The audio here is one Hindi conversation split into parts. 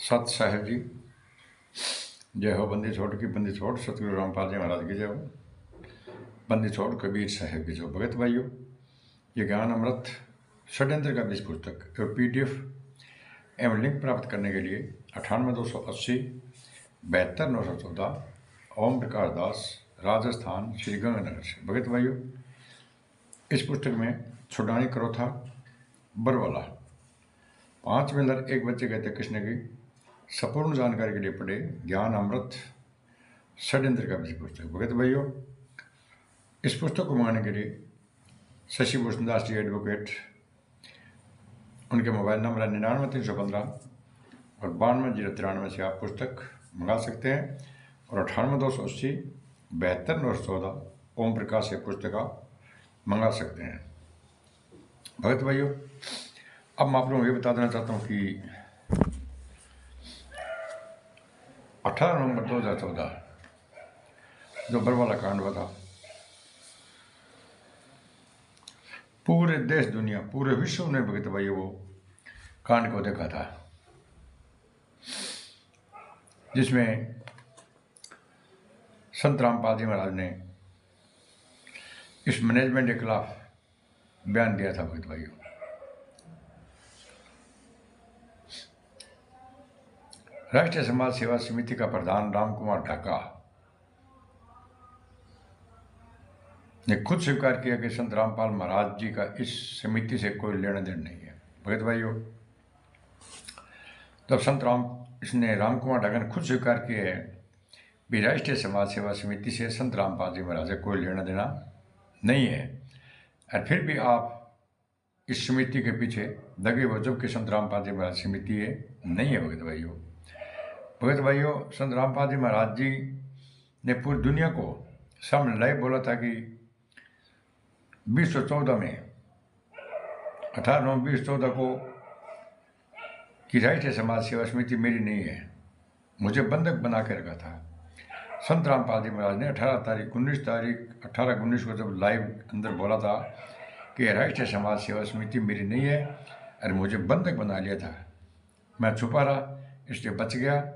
सत साहेब जी, जय हो। बंदी छोड़ की बंदी छोड़, सतगुरु रामपाल जी महाराज की जय हो। बंदी छोड़ कबीर साहेब की जय। भगत भाइयों, ये ज्ञान अमृत षड्यंत्र का बीज पुस्तक और PDF एवं लिंक प्राप्त करने के लिए 98 280 72 914 ओम प्रकाश दास, राजस्थान, श्री गंगानगर से। भगत भाइयों, इस पुस्तक में छुड़ानी करो था बरवाला 5 वेलर एक बच्चे कहते कृष्ण की संपूर्ण जानकारी के लिए पढ़े ज्ञान अमृत षड्यंत्र का बीज पुस्तक। भगत भाइयों, इस पुस्तक को मंगाने के लिए शशि भूषण दास जी एडवोकेट, उनके मोबाइल नंबर है 99 315 और 92 093 से आप पुस्तक मंगा सकते हैं और 98 280 72 914 ओम प्रकाश से पुस्तक आप मंगा सकते हैं। भगत भाइयों, अब मैं आप लोगों को ये बता देना चाहता हूँ कि 18 नवंबर 2014 जो बरवाला कांड हुआ था, पूरे देश दुनिया पूरे विश्व ने भगत भाइयों वो कांड को देखा था, जिसमें संत रामपाल जी महाराज ने इस मैनेजमेंट के खिलाफ बयान दिया था। भगत भाइयों, राष्ट्रीय समाज सेवा समिति का प्रधान राम कुमार ढाका ने खुद स्वीकार किया कि संत रामपाल महाराज जी का इस समिति से कोई लेना देना नहीं है। भगत भाइयों, जब राम कुमार ढाका ने खुद स्वीकार किया है भी राष्ट्रीय समाज सेवा समिति से संत रामपाल जी महाराज का कोई लेना देना नहीं है, और फिर भी आप इस समिति के पीछे दगे हो, जबकि संत रामपाल जी महाराज समिति है नहीं है। भगत भाइयों, संत रामपाल जी महाराज जी ने पूरी दुनिया को सामने लाइव बोला था कि 2014 में 18 नवंबर 2014 को कि राष्ट्रीय समाज सेवा समिति मेरी नहीं है, मुझे बंधक बना के रखा था। संत रामपाल जी महाराज ने 18/19 को जब लाइव अंदर बोला था कि राष्ट्रीय समाज सेवा समिति मेरी नहीं है और मुझे बंधक बना लिया था, मैं छुपा रहा इसलिए बच गया,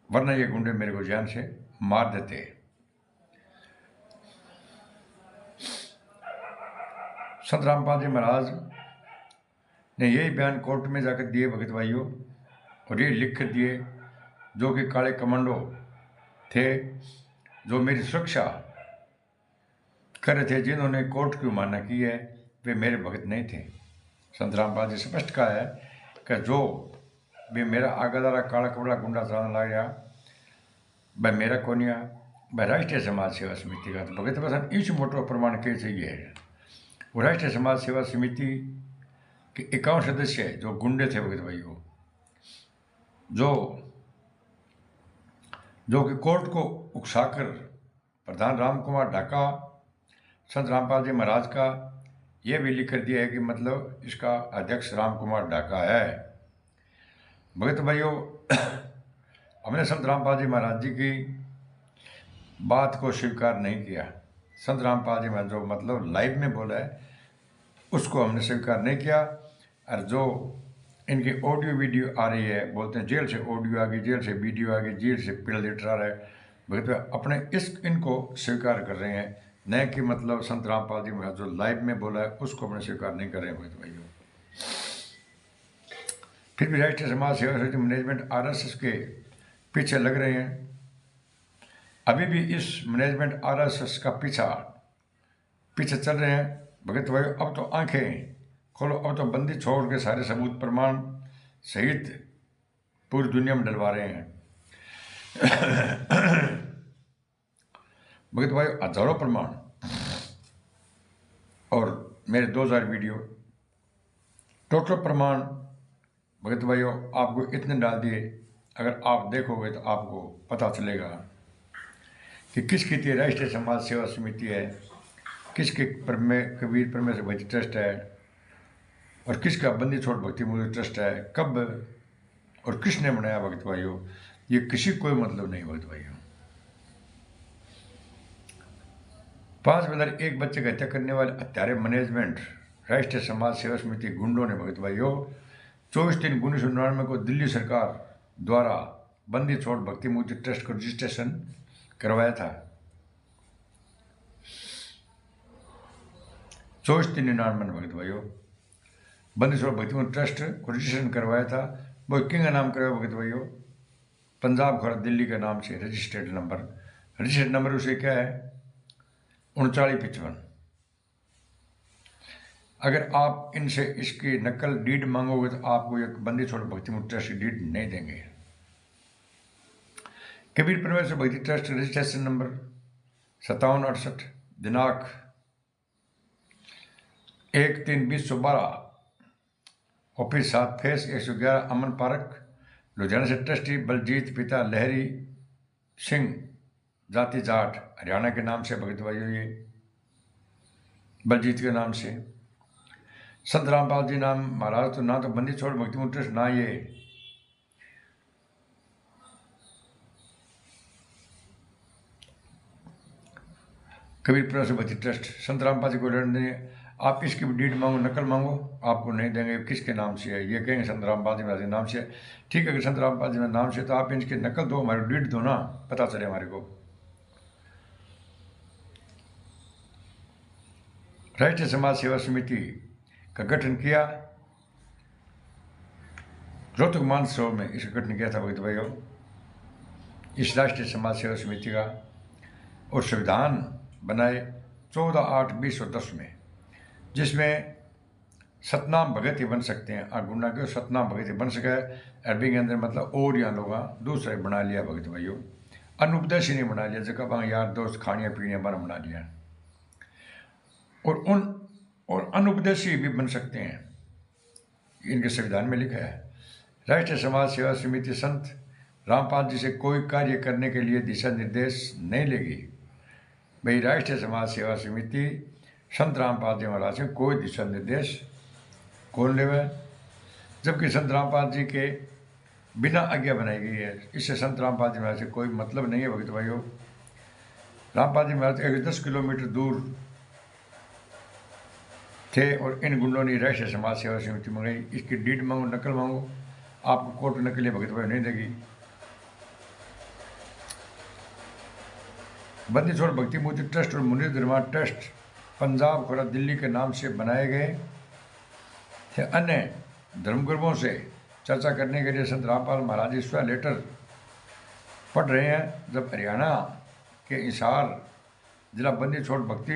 वरना ये गुंडे मेरे को जान से मार देते। संत रामपाल जी महाराज ने यही बयान कोर्ट में जाकर दिए भगत भाइयों, और ये लिख कर दिए जो कि काले कमांडो थे जो मेरी सुरक्षा कर रहे थे, जिन्होंने कोर्ट की मान्य की है वे मेरे भगत नहीं थे। संत रामपाल जी स्पष्ट कहा है कि जो भी मेरा आगादारा काला कपड़ा गुंडा चलाने लग गया भाई मेरा कोनिया भाई राष्ट्रीय समाज सेवा समिति का, तो भगत बसन इस मोटो प्रमाण के चाहिए है। वो राष्ट्रीय समाज सेवा समिति के 51 सदस्य जो गुंडे थे भगत भाइयों, जो कि कोर्ट को उकसाकर प्रधान राम कुमार ढाका संत रामपाल जी महाराज का यह भी लिख कर दिया है कि मतलब इसका अध्यक्ष राम कुमार ढाका है। भगत भाइयों, हमने संत रामपाल जी महाराज जी की बात को स्वीकार नहीं किया। संत रामपाल जी महाराज जो मतलब लाइव में बोला है उसको हमने स्वीकार नहीं किया, और जो इनकी ऑडियो वीडियो आ रही है, बोलते हैं जेल से ऑडियो आ गई, जेल से वीडियो आ गई, जेल से पीड़ा लेटर आ रहा है, भगत भाई अपने इनको स्वीकार कर रहे हैं, न कि मतलब संत रामपाल जी महाराज जो लाइव में बोला है उसको अपने स्वीकार नहीं कर रहे हैं। भगत भाइयों, फिर भी राष्ट्रीय समाज सेवा समिति मैनेजमेंट RSS के पीछे लग रहे हैं। अभी भी इस मैनेजमेंट RSS का पीछे चल रहे हैं। भगत भाइयों, अब तो आंखें खोलो, अब तो बंदी छोड़ के सारे सबूत प्रमाण सहित पूरी दुनिया में डलवा रहे हैं। भगत भाइयों, हजारों प्रमाण और मेरे 2000 वीडियो टोटल प्रमाण भगत भाइयों आपको इतने डाल दिए, अगर आप देखोगे तो आपको पता चलेगा कि किसकी थी राष्ट्रीय समाज सेवा समिति है, किसके कबीर परमेश्वर भक्ति ट्रस्ट है और किसका बंदी छोड़ भक्ति मूल्य ट्रस्ट है, कब और किसने बनाया। भगत भाइयों, ये किसी कोई मतलब नहीं। भगत भाइयों, 5 वेलर एक बच्चे की हत्या करने वाले हत्यारे मैनेजमेंट राष्ट्रीय समाज सेवा समिति गुंडों ने भगत भाइयों 24/3/1999 को दिल्ली सरकार द्वारा बंदी छोड़ भक्ति मुक्ति ट्रस्ट को रजिस्ट्रेशन करवाया था। 24/3/99 भगत भाइयों, बंदी छोड़ भक्ति मुक्ति ट्रस्ट को रजिस्ट्रेशन करवाया था। वो किंग का नाम करवाया भगत भाइयों, पंजाब खड़ा दिल्ली के नाम से रजिस्टर्ड नंबर उसे क्या है 3955। अगर आप इनसे इसकी नकल डीड मांगोगे तो आपको एक बंदी छोड़ भक्ति मुक्ति ट्रस्ट की डीड नहीं देंगे। कबीर परमेश्वर भक्ति ट्रस्ट रजिस्ट्रेशन नंबर 5768 दिनांक 1/3/2012 ऑफिस 7 फेस 111 अमन पार्क लुधियाना से ट्रस्टी बलजीत पिता लहरी सिंह जाति जाट हरियाणा के नाम से भगत भाइयों, ये बलजीत के नाम से। संत रामपाल जी नाम महाराज तो ना तो बंदी छोड़ भक्ति मुक्ति ट्रस्ट ना ये कबीर परमेश्वर भक्ति ट्रस्ट। संत रामपाल जी को लड़ने देंगे, आप इसकी भी डीड मांगो नकल मांगो आपको नहीं देंगे। किसके नाम से है ये कहेंगे संत रामपाल जी महाराज के नाम से है। ठीक है, अगर संत रामपाल जी नाम से तो आप इनकी नकल दो, हमारी डीड दो ना, पता चले हमारे को। राष्ट्रीय समाज सेवा समिति का गठन किया, रोहतक महोत्सव में इसका गठन किया था भगत भाइयों इस राष्ट्रीय समाज सेवा समिति का, और संविधान बनाए 14/8/2010 में, जिसमें सतनाम भगत ही बन सकते हैं। गुना के सतनाम भगत ही बन सके, अरबी के अंदर मतलब और यहाँ लोग दूसरे बना लिया भगत भाइयों, अनुपदेशी नहीं बना लिया, जगह यार दोस्त खानिया पीनिया बना लिया। और अनुपदेशी भी बन सकते हैं, इनके संविधान में लिखा है। राष्ट्रीय समाज सेवा समिति संत रामपाल जी से कोई कार्य करने के लिए दिशा निर्देश नहीं लेगी। भाई राष्ट्रीय समाज सेवा समिति संत रामपाल जी महाराज से कोई दिशा निर्देश कौन लेवे, जबकि संत रामपाल जी के बिना आज्ञा बनाई गई है। इससे संत रामपाल जी महाराज से कोई मतलब नहीं है भगत भाइयों। रामपाल जी महाराज 110 किलोमीटर दूर थे और इन गुंडों ने राष्ट्रीय समाज सेवा समिति मंगाई। इसकी डीड मांगो नकल मांगो, आपको कोर्ट नकल भगत भाई नहीं देगी। बंदी छोड़ भक्ति मुक्ति ट्रस्ट और मुनीर निर्माण ट्रस्ट पंजाब खड़ा दिल्ली के नाम से बनाए गए थे। अन्य धर्मगुरुओं से चर्चा करने के लिए संत रामपाल महाराज ईश्वर लेटर पढ़ रहे हैं। जब हरियाणा के हिसार जिला बंदी छोड़ भक्ति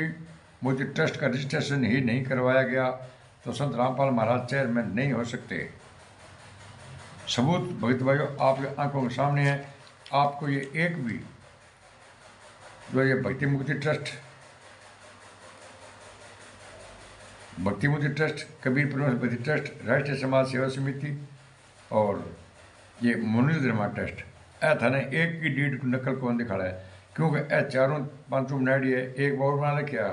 मुक्ति ट्रस्ट का रजिस्ट्रेशन ही नहीं करवाया गया तो संत रामपाल महाराज चेयरमैन नहीं हो सकते। सबूत भगत भाइयों आपके आंखों के सामने है। आपको ये एक भी जो ये भक्ति मुक्ति ट्रस्ट, कबीर परमेश्वर भक्ति ट्रस्ट, राष्ट्रीय समाज सेवा समिति और ये मुनीर निर्माण ट्रस्ट थाने एक की डीड नकल कौन दिखा रहा है, क्योंकि ए चारों पांचों बनाई है। एक बार बना क्या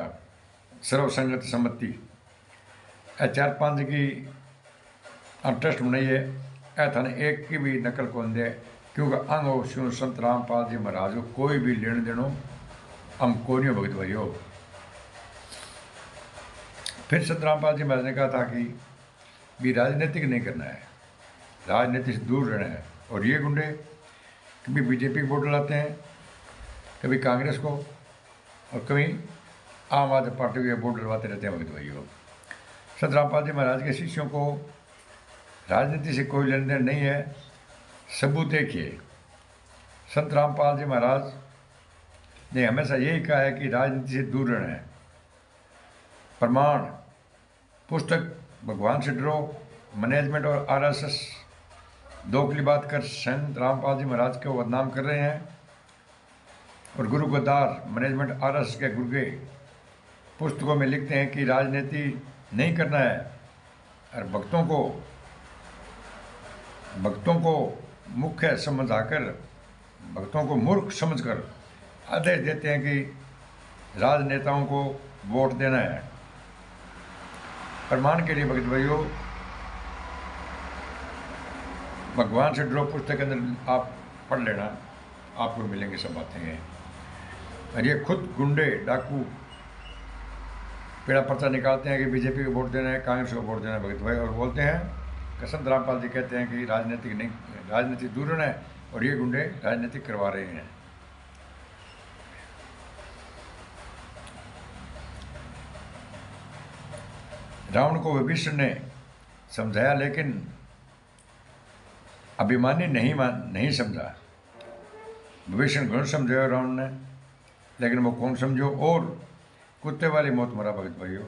सर्वसंगत सम्मति, ए 4-5 की ट्रस्ट बनाई है, ए थाने एक की भी नकल कौन दे, क्योंकि अंग शिव संत रामपाल जी महाराज को कोई भी लेने देनो हम को नहीं भगत भाइयों। फिर संत रामपाल जी महाराज ने कहा था कि भी राजनीतिक नहीं करना है, राजनीति से दूर रहना है। और ये गुंडे कभी बीजेपी को वोट लाते हैं, कभी कांग्रेस को और कभी आम आदमी पार्टी को वोट डलवाते रहते हैं भगत भाइयों। संत रामपाल जी महाराज के शिष्यों को राजनीति से कोई लेन देन नहीं है। सबूत देखिए, संत रामपाल जी महाराज ने हमेशा यही कहा है कि राजनीति से दूर रहना है। प्रमाण पुस्तक भगवान से डरो, मैनेजमेंट और आरएसएस दोगली बात कर संत रामपाल जी महाराज को बदनाम कर रहे हैं। और गुरु गद्दार मैनेजमेंट आरएसएस के गुर्गे पुस्तकों में लिखते हैं कि राजनीति नहीं करना है, और भक्तों को मुख्य समझाकर, भक्तों को मूर्ख समझकर आदेश देते हैं कि राजनेताओं को वोट देना है। प्रमाण के लिए भगत भाइयों भगवान से डरो पुस्तक के अंदर आप पढ़ लेना, आपको मिलेंगे सब बातें हैं। और ये खुद गुंडे डाकू पेड़ा पर्चा निकालते हैं कि बीजेपी को वोट देना है, कांग्रेस को वोट देना है भगत भाई, और बोलते हैं संत रामपाल जी कहते हैं कि राजनीतिक नहीं, राजनीतिक दूर है और ये गुंडे राजनीतिक करवा रहे हैं। रावण को विभीषण ने समझाया लेकिन अभिमानी नहीं समझा। विभीषण कौन समझाया रावण ने, लेकिन वो कौन समझो और कुत्ते वाली मौत मरा भगत भाइयों।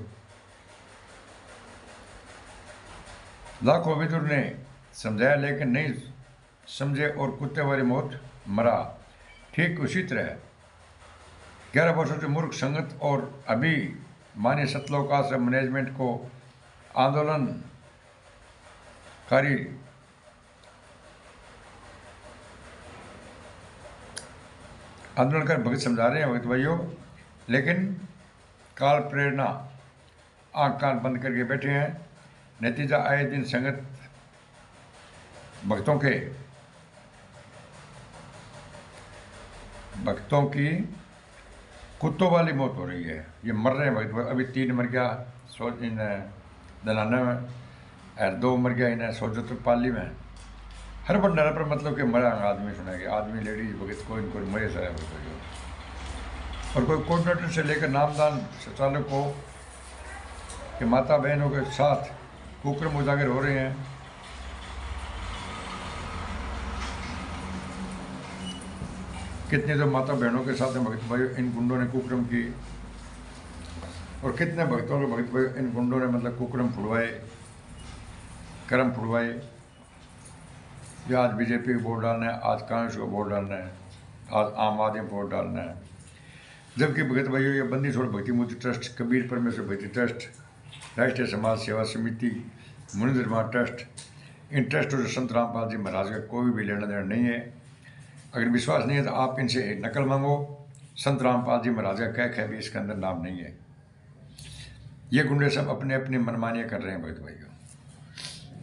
लाखों विदुर ने समझाया लेकिन नहीं समझे और कुत्ते वाली मौत मरा। ठीक उसी तरह 11 वर्षों से मूर्ख संगत और अभी मान्य सतलोक आश्रम मैनेजमेंट को आंदोलनकारी भगत समझा रहे हैं भगत भाइयों, लेकिन काल प्रेरणा आंख कान बंद करके बैठे हैं। नतीजा आए दिन संगत भक्तों की कुत्तों वाली मौत हो रही है। ये मर रहे हैं भगत भाई। अभी 3 मर गया दलाना में और 2 मर गया इन्हें सोजत पाली में। हर भंडारा पर मतलब कि मरा आदमी सुनेंगे, आदमी लेडीज भगत को इनको मरे सारे भगत। और कोई कोऑर्डिनेटर से लेकर नामदान संचालकों के माता बहनों के साथ कुक्रम उजागर हो रहे हैं। कितने तो माता बहनों के साथ भगत भाई इन गुंडों ने कुक्रम की, और कितने भक्तों के भगत भाई इन गुंडों ने मतलब कुक्रम फुड़वाए, कर्म फुड़वाए। जो आज बीजेपी को वोट डालना है, आज कांग्रेस को वोट डालना है, आज आम आदमी को वोट डालना है। जबकि भगत भाइयों ये बंदी छोड़ भक्ति मूर्ति ट्रस्ट, कबीर परमेश्वर भक्ति ट्रस्ट, राष्ट्रीय समाज सेवा समिति, मुनि निर्माण ट्रस्ट, इन ट्रस्टों से संत रामपाल जी महाराज का कोई भी लेना देना नहीं है। अगर विश्वास नहीं है तो आप इनसे एक नकल मांगो। संत रामपाल जी महाराज का कैक है भी इसके अंदर नाम नहीं है। ये गुंडे सब अपने अपनी मनमानियाँ कर रहे हैं भगत भाइयों।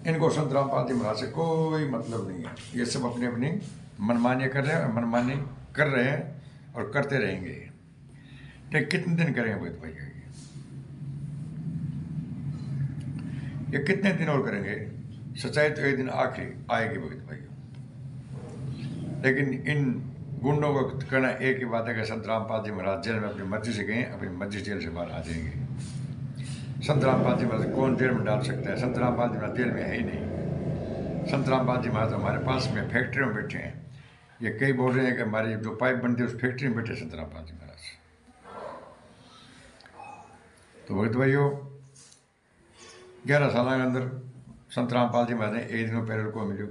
इनको संत रामपाल जी महाराज से कोई मतलब नहीं है। ये सब अपनी अपनी मनमानियाँ कर रहे हैं और मनमानी कर रहे हैं और करते रहेंगे। तो कितने दिन करेंगे भगत भाइयों? ये कितने दिन और करेंगे? सच्चाई तो एक दिन आखिरी आएगी भगत भाइयों। लेकिन इन गुंडों को कहना एक ही बात है कि संत रामपाल जी महाराज जेल में अपनी मर्जी से गए, अपनी मर्जी जेल से बाहर आ जाएंगे। संत रामपाल जी महाराज कौन जेल में डाल सकता है? संत रामपाल जी महाराज जेल में है ही नहीं। संत रामपाल जी महाराज हमारे पास में फैक्ट्री में बैठे हैं। ये कई बोल रहे हैं कि हमारी जो पाइप बनती है उस फैक्ट्री में बैठे संत रामपाल जी महाराज। तो भगत भाइयों 11 साल के अंदर संत रामपाल जी महाराज ने एक दिन पैरोल को मिलो,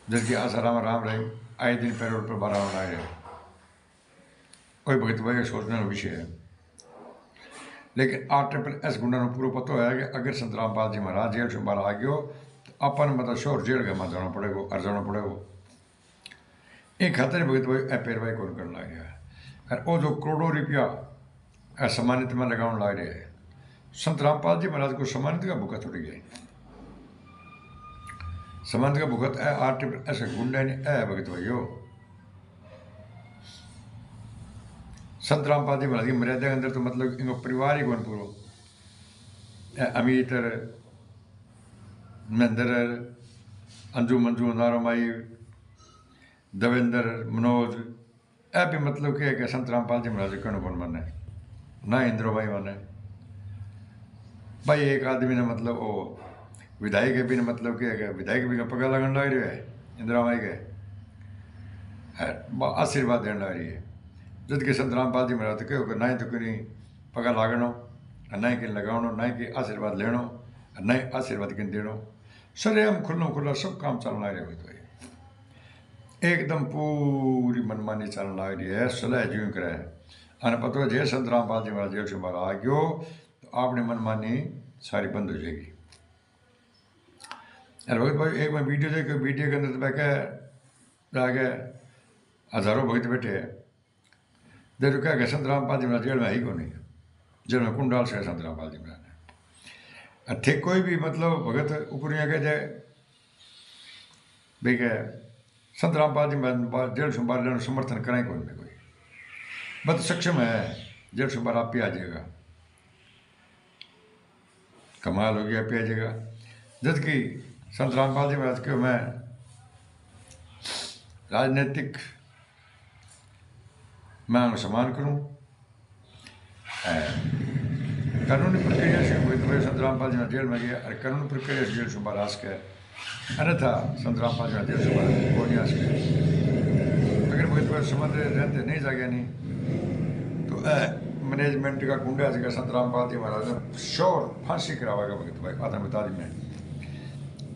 जबकि आसाराम राम रहे आए दिन पैरोल पर 12 आए रहे। कोई भगत भाई सोचने का विषय है। लेकिन RSS गुंडा को पूरा पता है कि अगर संत रामपाल जी महाराज जेल से बाहर आ गयो तो अपन मतलब शोर जेल के में जाना पड़ेगा, अर्जाना पड़ेगा। एक खातर भगत भाई पैरवाई कौन करना लग गया है। और वो जो करोड़ों रुपया सम्मानित में लगाने लग रहे हैं, संत रामपाल जी महाराज को सम्मानित का भुगत उड़ गया। सम्मानित का भुगत RSS गुंडा ने भगत भाइयों। संत रामपाल जी महाराज की मर्यादा के अंदर तो मतलब इनको परिवार ही कौन पूरो। अमित, महेंद्र, अंजू मंजू, नारोमाई, देवेंद्र, मनोज, भी मतलब क्या है कि संत रामपाल जी महाराज कौन कौन माने ना इंद्रो भाई माने भाई। एक आदमी ने मतलब वो विधायक भी ने मतलब क्या है, विधायक भी का पगा लगन लग रही है इंदिरा माई के आशीर्वाद देने लग रही है। जबकि संत रामपाल जी महाराज तो कहो ना ही तो कोई पगा लागनो, ना ही कि लगावनो, ना ही कि आशीर्वाद लेनो, ना ही आशीर्वाद किन देनो। सरेआम खुला सब काम चलना रहे हो। एकदम पूरी मनमानी चलने लग रही है। सलाह जीव करे अने पता है जय संत रामपाल जी महाराज जेल से बाहर आ गयो तो आपने मनमानी सारी बंद हो जाएगी। अरे भगत भाई एक मैं वीडियो देखे, वीडियो के अंदर तो बैठे आगे हजारों भगत बैठे हैं। देखो क्या कि संत रामपाल जी महाराज जेल में है ही को नहीं, जेल में कौन डाल सके संत रामपाल जी महाराज। ठीक कोई भी मतलब भगत ऊपरिया कह जाए भाई क्या संत रामपाल जी जेल से बाहर लेने समर्थन करें कौन में कोई बद सक्षम है, जेल से बाहर आप भी आ जाएगा, कमाल हो गया, पे आ जाएगा। जबकि संत रामपाल जी महाराज को मैं राजनीतिक मैं सम्मान करूँ, कानूनी प्रक्रिया से भाई संत रामपाल जी जेल में गया और कानूनी प्रक्रिया से जेल से बाहर आ सके, अन्यथा संत रामपाल जी जेल से बाहर हो नहीं आ सके। अगर भगत भाई समझ रहते नहीं जागे नहीं तो मैनेजमेंट का गुंडा जगह संत रामपाल जी महाराज ने श्योर फांसी करावेगा भगत भाई। आतंक बता दी मैं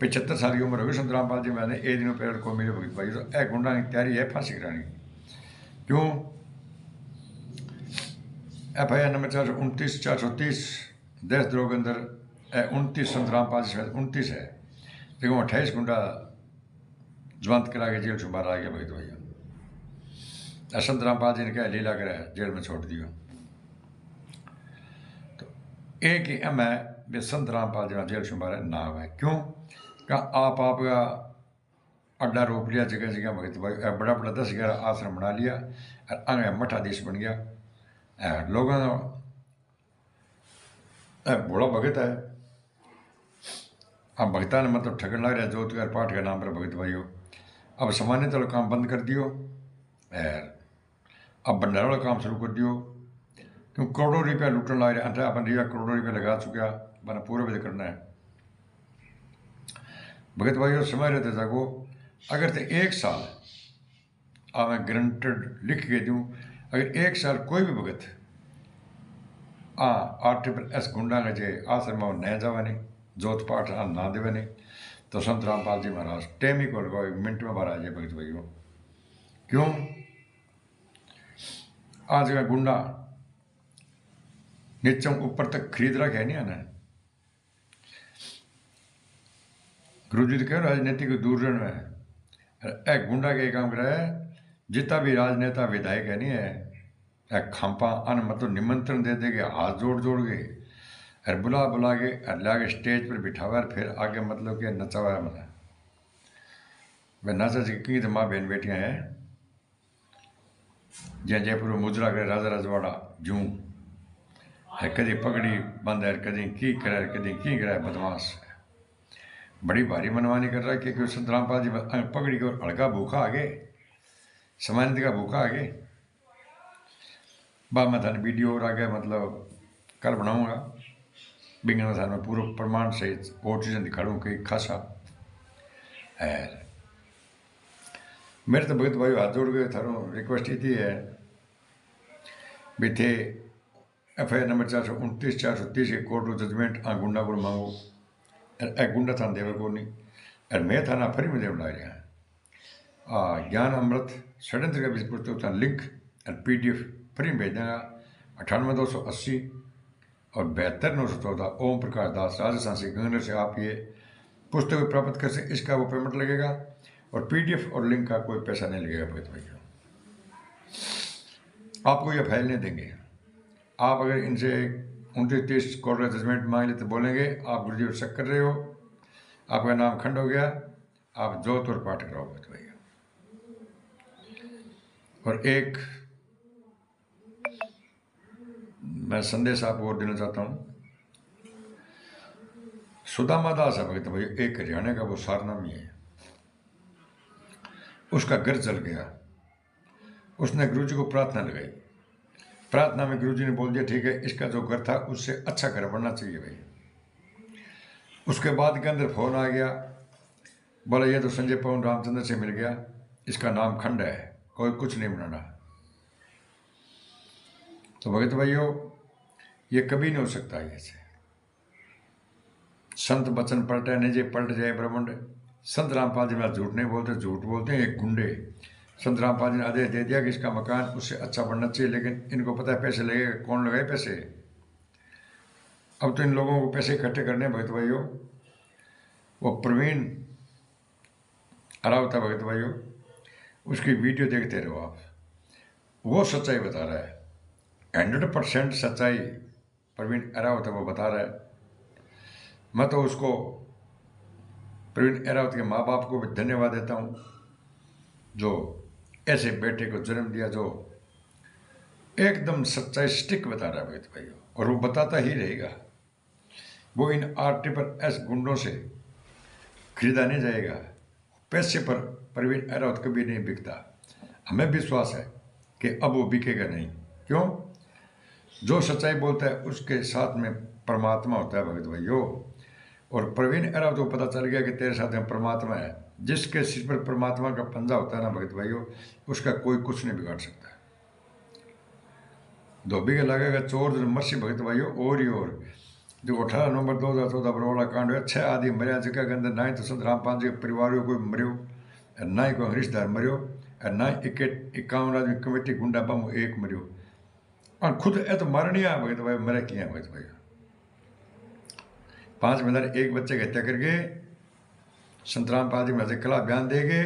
75 साल की उम्र होगी संत रामपाल जी महाराज ने एक दिनों पहले को मिले भगत भाई तो एक गुंडा की तैयारी है फांसी कराने की। क्यों? FIR नंबर 429/430 देशद्रोह के अंदर 29 संत रामपाल जी 29 है, लेकिन 28 गुंडा जवानत करा के जेल से बाहर आ गया भगत भैया। संत रामपाल जी ने क्या लीला करा जेल में छोड़ दिया। तो एक ही एम है वे संत रामपाल जी जेल से बाहर ना हुआ। क्यों? क्या आपका अड्डा रोक लिया जगह जगह भगत भाई, बड़ा बड़ा 10-11 आश्रम बना लिया और आगे मठाधीश बन गया। लोगों बड़ा भगत है, अब भगता ने मतलब ठगन लग रहा है ज्योतिकार पाठ के नाम पर भगत भाइयों। अब सामान्य तो काम बंद कर दियो अब भंडारा वाला काम शुरू कर दियो, क्यों करोड़ों रुपया लूटन लग रहा है। अपन रिया करोड़ों रुपया लगा चुका, मैंने पूरा भी करना है भगत भाइयों। समझ रहे थे जागो, अगर तो 1 साल मैं गारंटेड लिख के दूँ, अगर 1 साल कोई भी भगत RSS गुंडा के जे आश्रम में न जावे नहीं, जोत पाठ ना देवे नहीं, तो संत रामपाल जी महाराज टेम ही को लगाओ 1 मिनट में बाहर आ जाए भगत भाइयों। क्यों? आज का गुंडा नीचे ऊपर तक खरीद रखा है नहीं आना। गुरु जी तो कह राजनीतिक दूर रहना है। एक गुंडा के काम करा है, जितना भी राजनेता विधायक है नहीं है खांपा अन मतलब निमंत्रण दे देंगे, हाथ जोड़ जोड़ के और बुला बुला के और ला के स्टेज पर बिठावा, फिर आगे मतलब कि नचावा। मतलब वे नाचा जी की तो माँ बहन बेटियाँ हैं जहाँ जयपुर में मुजरा करे राजा रजवाड़ा जूं है, कदी पगड़ी बंद है, कदी की करे, कदी की करे, बदमाश है। बड़ी भारी मनमानी कर रहा है क्योंकि संत रामपाल जी पगड़ी को हल्का भूखा आगे, सामान्य का भूखा आगे। बाद में थाने वीडियो और आगे मतलब कल बनाऊंगा, बिगन थाने में पूरा प्रमाण सहित और चीज़ें दिखाऊँ कई खासा है। मेरे तो भगत भाई हाथ जोड़ गए थारों रिक्वेस्ट ये है भी थे FIR नंबर 429/430 कोर्ट जजमेंट गुंडा को मांगो, एक गुंडा थाना देवे को नहीं और मैं थाना फ्री में देव ला रहा। ज्ञान अमृत षड्यंत्र का भी पुस्तक था, लिंक और PDF फ्री में भेज देगा। 98-280 और 72-914 ओम प्रकाश दास राजस्थान से गंगनगर से आप ये पुस्तक प्राप्त कर सकते। इसका वो पेमेंट लगेगा और PDF और लिंक का कोई पैसा नहीं लगेगा भगत भैया। आपको ये फाइल नहीं देंगे। आप अगर इनसे 29-30 कोर्ट का जजमेंट मांग ले तो बोलेंगे आप गुरुजी पर शक कर रहे हो, आपका नाम खंड हो गया, आप जोत और पाठ कराओ भगत भैया। और एक मैं संदेश आपको और देना चाहता हूँ। सुदामा दास है भगत भाई, एक हरियाणा का वो सारनामी है, उसका घर जल गया। उसने गुरुजी को प्रार्थना लगाई, प्रार्थना में गुरुजी ने बोल दिया ठीक है इसका जो घर था उससे अच्छा घर बनना चाहिए भाई। उसके बाद के अंदर फोन आ गया, बोला ये तो संजय पवन रामचंद्र से मिल गया, इसका नाम खंड है, कोई कुछ नहीं बनाना। तो भगत भाइयों ये कभी नहीं हो सकता ऐसे। संत बचन पलटे नहीं जे पलट जाए ब्रह्मांड। संत रामपाल जी में झूठ नहीं बोलते, झूठ बोलते हैं एक गुंडे। संत रामपाल जी ने आदेश दे दिया कि इसका मकान उससे अच्छा बनना चाहिए, लेकिन इनको पता है पैसे लगेगा, कौन लगाए पैसे। अब तो इन लोगों को पैसे इकट्ठे करने भगत भाइयों। वो प्रवीण अरावता भगत भाइयों, उसकी वीडियो देखते रहो आप, वो सच्चाई बता रहा है, 100% सच्चाई प्रवीण अरावत वो बता रहा है। मैं तो उसको प्रवीण अरावत के माँ बाप को भी धन्यवाद देता हूँ जो ऐसे बेटे को जन्म दिया, जो एकदम सच्चाई स्टिक बता रहा है भगत भाइयों, और वो बताता ही रहेगा। वो इन RSS गुंडों से खरीदा नहीं जाएगा। पैसे पर परवीन अरावत कभी नहीं बिकता। हमें विश्वास है कि अब वो बिकेगा नहीं। क्यों? जो सच्चाई बोलता है उसके साथ में परमात्मा होता है भगत भाइयों। और परवीन अरावत को पता चल गया कि तेरे साथ में परमात्मा है। जिसके सिर पर परमात्मा का पंजा होता है ना भगत भाइयों, उसका कोई कुछ नहीं बिगाड़ सकता। धोबी के लगेगा चोर मर्सी भगत भाइयों। और ही और जो 18 नवंबर 2014 बरवाड़ा कांड हुआ, 6 आदमी मरिया, जगह के अंदर ना ही तो संत रामपाल जी के परिवार को कोई मरियो, ना ही कोई रिश्तेदार मरियो, और ना ही 51 आदमी कमेटी गुंडा बम एक मरियो। और खुद ए तो मारनी है भगत भाई, मरे किया भगत भाई। 5 महिला एक बच्चे की हत्या करके संत रामपाल जी में कला बयान देगे,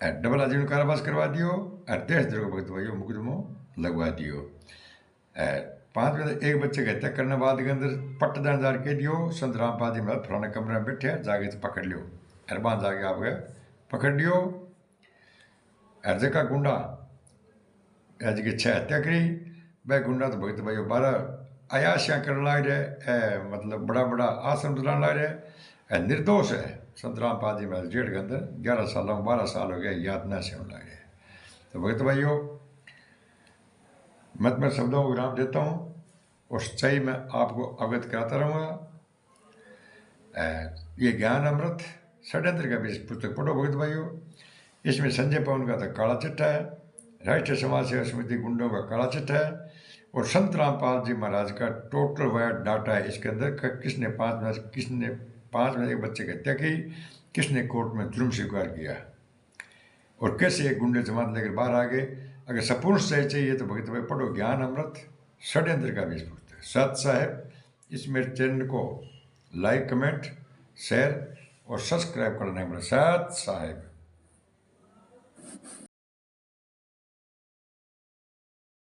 डबल आजीवन कारावास करवा दियो, और देशद्रोह भगत भाइयों मुकदमो लगवा दियो। 5 में एक बच्चे की हत्या करने बाद के अंदर पट्टदान जार के दियो, संत रामपाल जी महाराज फलाने कमरे में बैठे जाके तो पकड़ लियो, अरबान जाके आप गए पकड़ लियो। हर जगह गुंडा आज की 6 हत्या करी। वह गुंडा तो भगत भाइयों 12 अयाशियाँ करने लग रहे, मतलब बड़ा बड़ा आश्रम चलाने लग रहे। निर्दोष है संत रामपाल जी महाराज जेल के अंदर 11 साल 12 साल हो गया, याद न से होने लग रहे। तो भगत भाइयों मैं शब्दों को विराम देता हूँ और सच्चाई में आपको अवगत कराता रहूँगा। ये ज्ञान अमृत षड्यंत्र का भी पुस्तक पढ़ो भगत भाइयों। इसमें संजय पवन का तो काला चिट्ठा है, राष्ट्रीय समाज सेवा समिति गुंडों का काला चिट्ठा है, और संत रामपाल जी महाराज का टोटल वायर डाटा है इसके अंदर। किसने 5 में एक बच्चे की हत्या की, किसने कोर्ट में जुर्म स्वीकार किया, और कैसे एक गुंडे जमात लेकर बाहर आ गए। अगर संपूर्ण सही चाहिए तो भगत भाई पढ़ो ज्ञान अमृत षड्यंत्र का भी पुस्तक। सत साहेब इस मेरे चैनल को लाइक, कमेंट, शेयर और सब्सक्राइब करना है। सत साहेब।